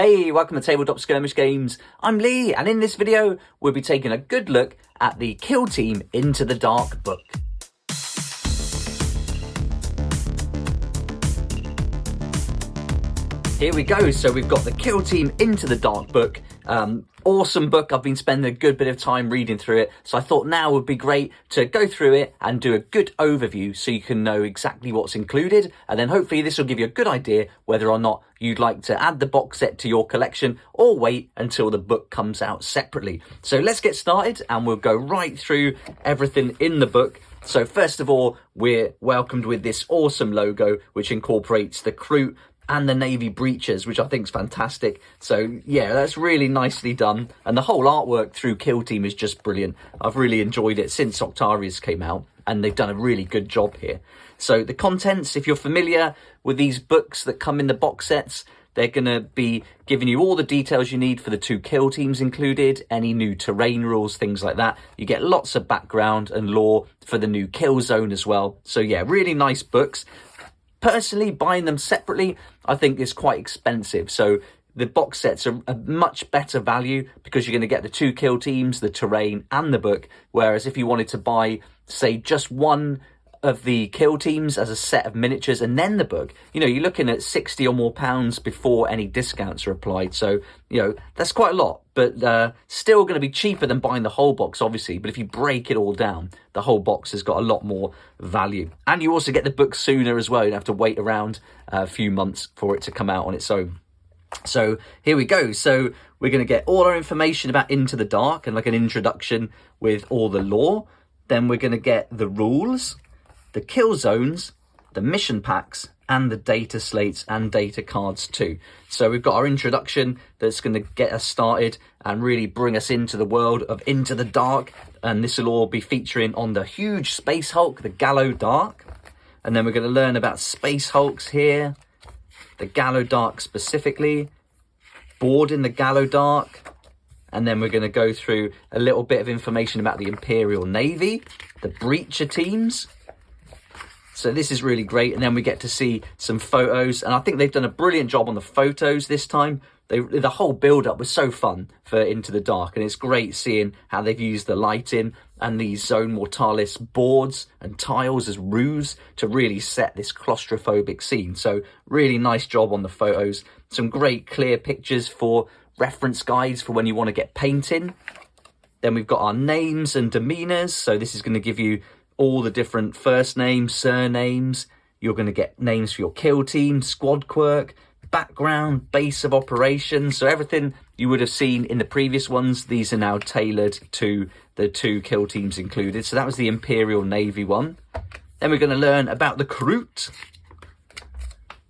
Hey, welcome to Tabletop Skirmish Games. I'm Lee, and in this video, we'll be taking a good look at the Kill Team Into the Dark book. Here we go. So we've got the Kill Team Into the Dark book. Awesome book. I've been spending a good bit of time reading through it. So I thought now would be great to go through it and do a good overview so you can know exactly what's included. And then hopefully this will give you a good idea whether or not you'd like to add the box set to your collection or wait until the book comes out separately. So let's get started and we'll go right through everything in the book. So first of all, we're welcomed with this awesome logo, which incorporates the Crew and the navy breeches, which I think is fantastic. So yeah, that's really nicely done. And the whole artwork through Kill Team is just brilliant. I've really enjoyed it since Octarius came out, and they've done a really good job here. So the contents, if you're familiar with these books that come in the box sets, they're going to be giving you all the details you need for the two kill teams included, any new terrain rules, things like that. You get lots of background and lore for the new kill zone as well. So yeah, really nice books. Personally, buying them separately, I think is quite expensive. So the box sets are a much better value because you're going to get the two kill teams, the terrain and the book. Whereas if you wanted to buy, say, just one of the kill teams as a set of miniatures and then the book, you know, you're looking at £60 or more before any discounts are applied. So, you know, that's quite a lot, but still going to be cheaper than buying the whole box, obviously. But if you break it all down, the whole box has got a lot more value. And you also get the book sooner as well. You don't have to wait around a few months for it to come out on its own. So here we go. So we're going to get all our information about Into the Dark and like an introduction with all the lore. Then we're going to get the rules, the kill zones, the mission packs, and the data slates and data cards too. So we've got our introduction that's going to get us started and really bring us into the world of Into the Dark. And this will all be featuring on the huge Space Hulk, the Gallo Dark. And then we're going to learn about Space Hulks here, the Gallo Dark specifically, boarding the Gallo Dark. And then we're going to go through a little bit of information about the Imperial Navy, the Breacher teams. So this is really great. And then we get to see some photos. And I think they've done a brilliant job on the photos this time. The whole build-up was so fun for Into the Dark. And it's great seeing how they've used the lighting and these Zone Mortalis boards and tiles as roofs to really set this claustrophobic scene. So really nice job on the photos. Some great clear pictures for reference guides for when you want to get painting. Then we've got our names and demeanors. So this is going to give you all the different first names, surnames. You're going to get names for your kill team, squad quirk, background, base of operations. So everything you would have seen in the previous ones, these are now tailored to the two kill teams included. So that was the Imperial Navy one. Then we're going to learn about the Kroot.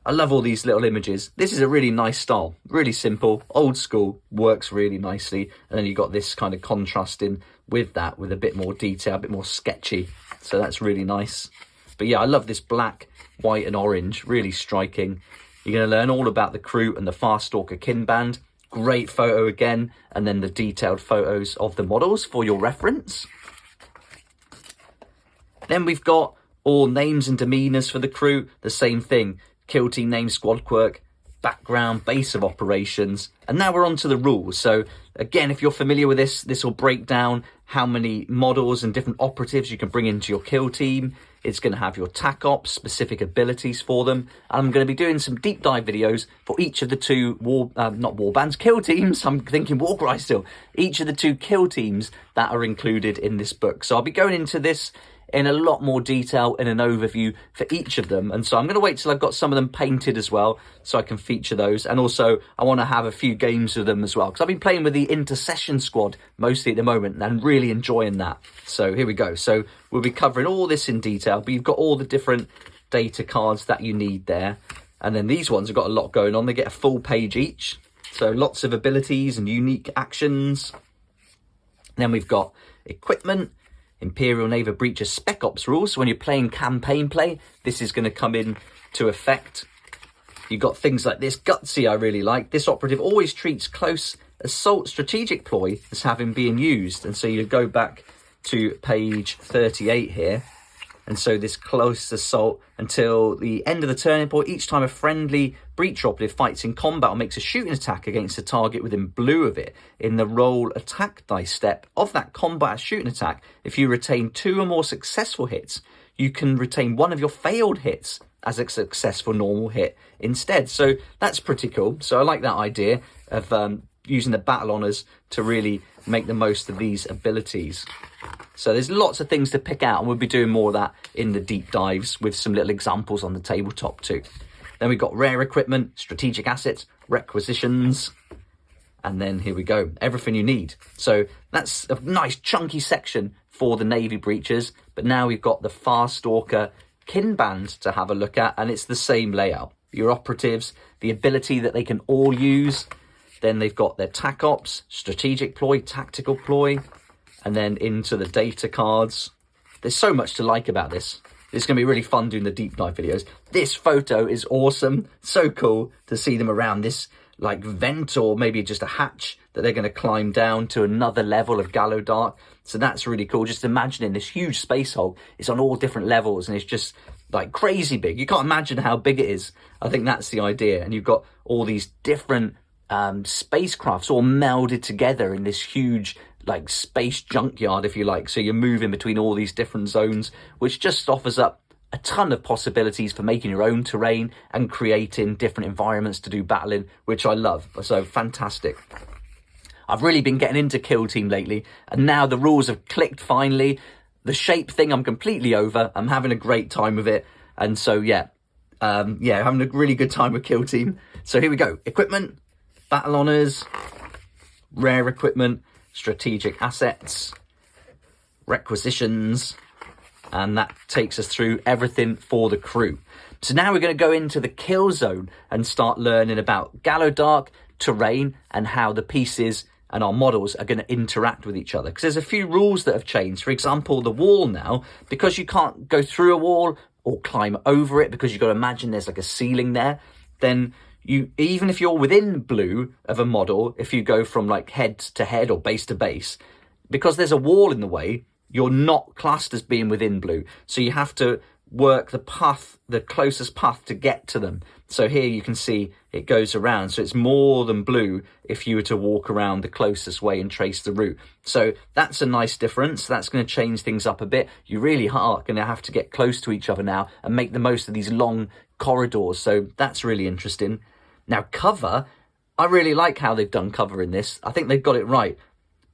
I love all these little images. This is a really nice style, really simple, old school, works really nicely. And then you've got this kind of contrasting with that, with a bit more detail, a bit more sketchy. So that's really nice. But yeah, I love this black, white and orange, really striking. You're going to learn all about the Crew and the Farstalker kin band. Great photo again. And then the detailed photos of the models for your reference. Then we've got all names and demeanors for the Crew. The same thing. Kill team name, squad quirk, background, base of operations. And now we're on to the rules. So again, if you're familiar with this, this will break down how many models and different operatives you can bring into your kill team. It's going to have your TAC ops, specific abilities for them. And I'm going to be doing some deep dive videos for each of the two kill teams. I'm thinking Warcry still. Each of the two kill teams that are included in this book. So I'll be going into this in a lot more detail in an overview for each of them. And so I'm going to wait till I've got some of them painted as well so I can feature those. And also I want to have a few games with them as well, because I've been playing with the Intercession squad mostly at the moment and really enjoying that. So here we go. So we'll be covering all this in detail, but you've got all the different data cards that you need there. And then these ones have got a lot going on. They get a full page each. So lots of abilities and unique actions. Then we've got equipment, Imperial Navy Breacher Spec Ops rules. So when you're playing campaign play, this is going to come in to effect. You've got things like this. Gutsy, I really like. This operative always treats close assault strategic ploy as having been used. And so you go back to page 38 here. And so this close assault until the end of the turning point. Each time a friendly breach operative fights in combat or makes a shooting attack against a target within blue of it, in the roll attack dice step of that combat shooting attack, if you retain 2 or more successful hits, you can retain 1 of your failed hits as a successful normal hit instead. So that's pretty cool. So I like that idea of using the battle honors to really make the most of these abilities. So there's lots of things to pick out, and we'll be doing more of that in the deep dives with some little examples on the tabletop too. Then we've got rare equipment, strategic assets, requisitions, and then here we go, everything you need. So that's a nice chunky section for the Navy breaches, but now we've got the Farstalker kin band to have a look at, and it's the same layout. Your operatives, the ability that they can all use, then they've got their TAC ops, strategic ploy, tactical ploy, and then into the data cards. There's so much to like about this. It's going to be really fun doing the deep dive videos. This photo is awesome. So cool to see them around this like vent or maybe just a hatch that they're going to climb down to another level of Gallowdark. So that's really cool. Just imagining this huge space hulk. It's on all different levels and it's just like crazy big. You can't imagine how big it is. I think that's the idea. And you've got all these different spacecrafts all melded together in this huge like space junkyard, if you like. So you're moving between all these different zones, which just offers up a ton of possibilities for making your own terrain and creating different environments to do battling, which I love. So fantastic. I've really been getting into Kill Team lately, and now the rules have clicked finally. The shape thing I'm completely over. I'm having a great time with it. And so yeah, having a really good time with Kill Team. So here we go. Equipment, battle honors, rare equipment, strategic assets, requisitions, and that takes us through everything for the crew. So now we're going to go into the kill zone and start learning about Gallowdark, terrain, and how the pieces and our models are going to interact with each other. Because there's a few rules that have changed. For example, the wall now, because you can't go through a wall or climb over it, because you've got to imagine there's like a ceiling there, then you, even if you're within blue of a model, if you go from like head to head or base to base, because there's a wall in the way, you're not classed as being within blue. So you have to work the path, the closest path to get to them. So here you can see it goes around. So it's more than blue if you were to walk around the closest way and trace the route. So that's a nice difference. That's going to change things up a bit. You really are going to have to get close to each other now and make the most of these long corridors. So that's really interesting. Now, cover, I really like how they've done cover in this. I think they've got it right.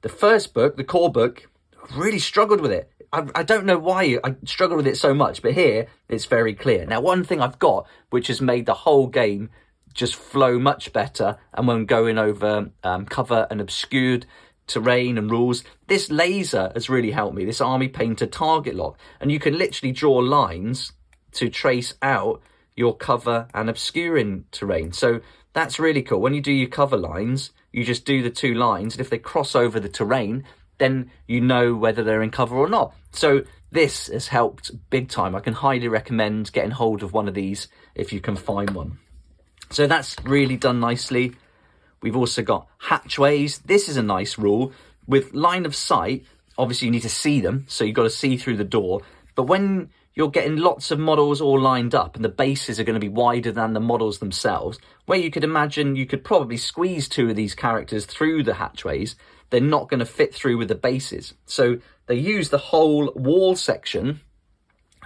The first book, the core book, I really struggled with it. I don't know why I struggled with it so much, but here it's very clear. Now, one thing I've got, which has made the whole game just flow much better, and when going over cover and obscured terrain and rules, this laser has really helped me, this Army Painter target lock. And you can literally draw lines to trace out your cover and obscuring terrain. So that's really cool. When you do your cover lines, you just do the 2 lines, and if they cross over the terrain, then you know whether they're in cover or not. So this has helped big time. I can highly recommend getting hold of one of these if you can find one. So that's really done nicely. We've also got hatchways. This is a nice rule. With line of sight, obviously you need to see them, so you've got to see through the door. But when you're getting lots of models all lined up and the bases are going to be wider than the models themselves, where you could imagine you could probably squeeze 2 of these characters through the hatchways, they're not going to fit through with the bases. So they use the whole wall section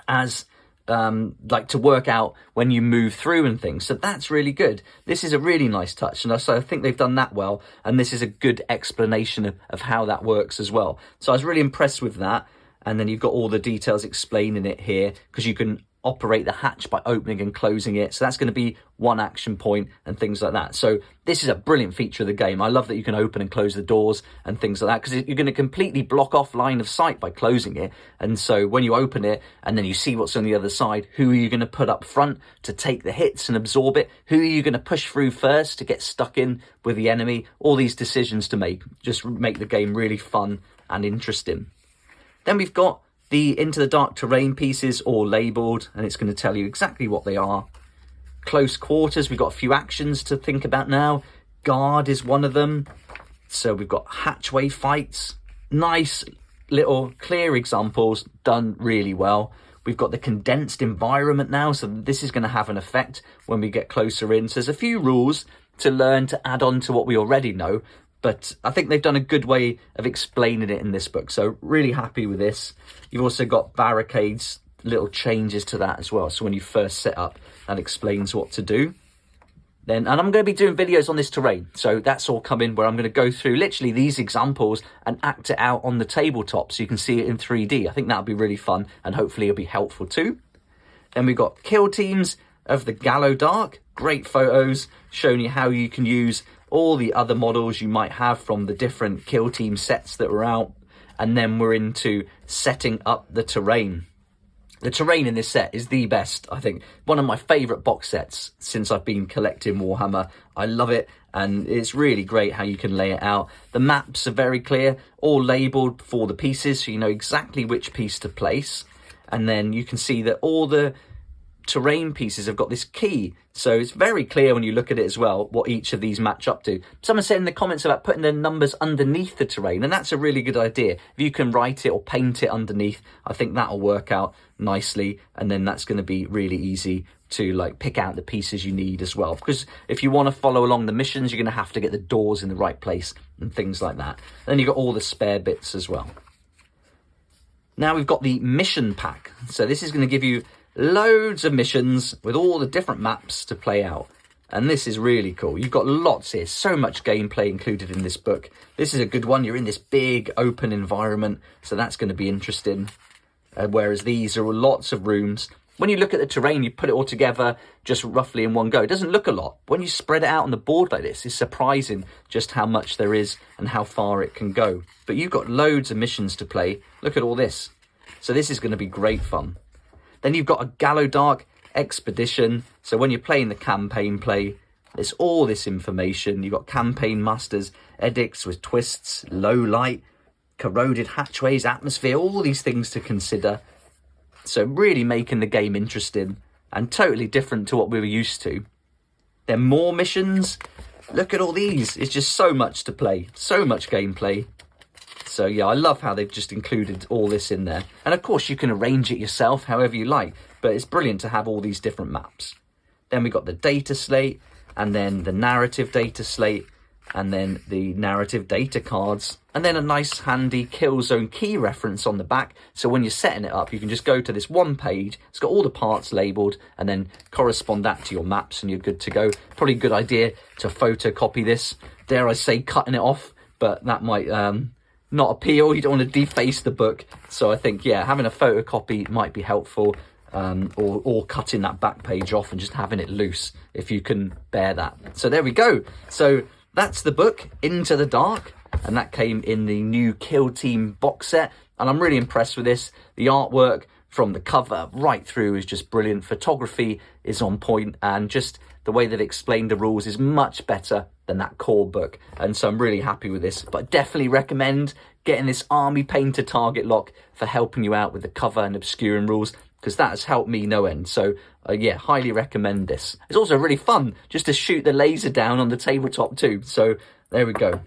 as like to work out when you move through and things. So that's really good. This is a really nice touch, and so I think they've done that well, and this is a good explanation of how that works as well. So I was really impressed with that. And then you've got all the details explaining it here, because you can operate the hatch by opening and closing it. So that's going to be 1 action point and things like that. So this is a brilliant feature of the game. I love that you can open and close the doors and things like that, because you're going to completely block off line of sight by closing it. And so when you open it and then you see what's on the other side, who are you going to put up front to take the hits and absorb it? Who are you going to push through first to get stuck in with the enemy? All these decisions to make just make the game really fun and interesting. Then we've got the Into the Dark terrain pieces all labelled, and it's going to tell you exactly what they are. Close quarters, we've got a few actions to think about now. Guard is one of them. So we've got hatchway fights. Nice little clear examples, done really well. We've got the condensed environment now, so this is going to have an effect when we get closer in. So there's a few rules to learn to add on to what we already know, but I think they've done a good way of explaining it in this book. So really happy with this. You've also got barricades, little changes to that as well. So when you first set up, that explains what to do. And I'm going to be doing videos on this terrain, so that's all coming, where I'm going to go through literally these examples and act it out on the tabletop so you can see it in 3D. I think that'll be really fun, and hopefully it'll be helpful too. Then we've got kill teams of the Gallo Dark. Great photos showing you how you can use all the other models you might have from the different kill team sets that were out. And then we're into setting up the terrain. The terrain in this set is the best, I think. One of my favourite box sets since I've been collecting Warhammer. I love it, and it's really great how you can lay it out. The maps are very clear, all labelled for the pieces, so you know exactly which piece to place. And then you can see that all the terrain pieces have got this key, so it's very clear when you look at it as well what each of these match up to. Someone said in the comments about putting the numbers underneath the terrain, and that's a really good idea. If you can write it or paint it underneath, I think that'll work out nicely, and then that's going to be really easy to like pick out the pieces you need as well, because if you want to follow along the missions, you're going to have to get the doors in the right place and things like that. Then you've got all the spare bits as well. Now we've got the mission pack, so this is going to give you loads of missions with all the different maps to play out, and this is really cool. You've got lots here, so much gameplay included in this book. This is a good one. You're in this big open environment, so that's going to be interesting, whereas these are lots of rooms. When you look at the terrain, you put it all together just roughly in one go. It doesn't look a lot. When you spread it out on the board like this, it's surprising just how much there is and how far it can go. But you've got loads of missions to play. Look at all this. So this is going to be great fun. Then you've got a Gallo Dark Expedition. So when you're playing the campaign play, there's all this information. You've got campaign masters, edicts with twists, low light, corroded hatchways, atmosphere, all these things to consider. So really making the game interesting and totally different to what we were used to. Then more missions. Look at all these. It's just so much to play, so much gameplay. So yeah, I love how they've just included all this in there. And of course you can arrange it yourself however you like, but it's brilliant to have all these different maps. Then we got the data slate, and then the narrative data slate, and then the narrative data cards, and then a nice handy kill zone key reference on the back. So when you're setting it up, you can just go to this one page. It's got all the parts labelled and then correspond that to your maps and you're good to go. Probably a good idea to photocopy this. Dare I say cutting it off, but that might not appeal. You don't want to deface the book. So I think, yeah, having a photocopy might be helpful, or cutting that back page off and just having it loose if you can bear that. So there we go. So that's the book, Into the Dark, and that came in the new Kill Team box set, and I'm really impressed with this. The artwork from the cover right through is just brilliant. Photography is on point, and just the way they've explained the rules is much better than that core book, and so I'm really happy with this. But I definitely recommend getting this Army Painter target lock for helping you out with the cover and obscuring rules, because that has helped me no end. So yeah, highly recommend this. It's also really fun just to shoot the laser down on the tabletop too. So there we go.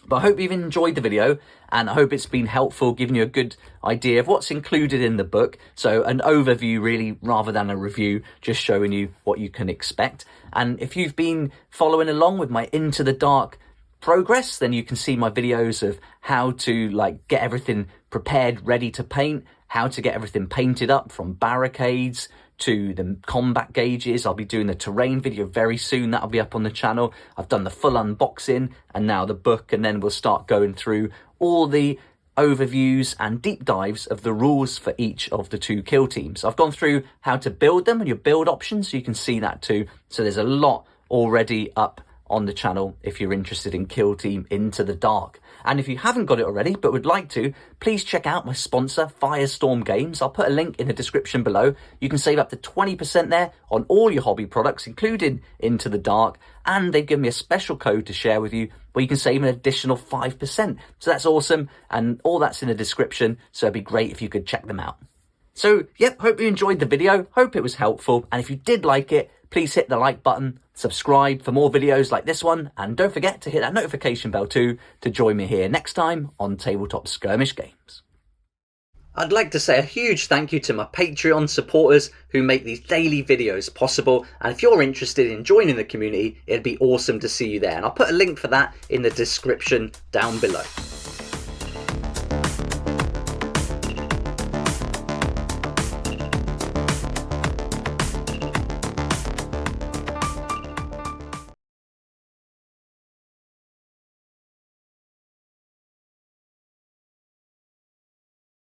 But I hope you've enjoyed the video, and I hope it's been helpful, giving you a good idea of what's included in the book. So an overview really, rather than a review, just showing you what you can expect. And if you've been following along with my Into the Dark progress, then you can see my videos of how to like get everything prepared, ready to paint, how to get everything painted up, from barricades to the combat gauges. I'll be doing the terrain video very soon. That'll be up on the channel. I've done the full unboxing and now the book, and then we'll start going through all the overviews and deep dives of the rules for each of the two kill teams. I've gone through how to build them and your build options, so you can see that too. So there's a lot already up on the channel if you're interested in Kill Team Into the Dark. And if you haven't got it already but would like to, please check out my sponsor, Firestorm Games. I'll put a link in the description below. You can save up to 20% there on all your hobby products, including Into the Dark. And they've given me a special code to share with you where you can save an additional 5%. So that's awesome. And all that's in the description. So it'd be great if you could check them out. So, yep, hope you enjoyed the video. Hope it was helpful. And if you did like it, please hit the like button, subscribe for more videos like this one, and don't forget to hit that notification bell too to join me here next time on Tabletop Skirmish Games. I'd like to say a huge thank you to my Patreon supporters who make these daily videos possible, and if you're interested in joining the community, it'd be awesome to see you there, and I'll put a link for that in the description down below.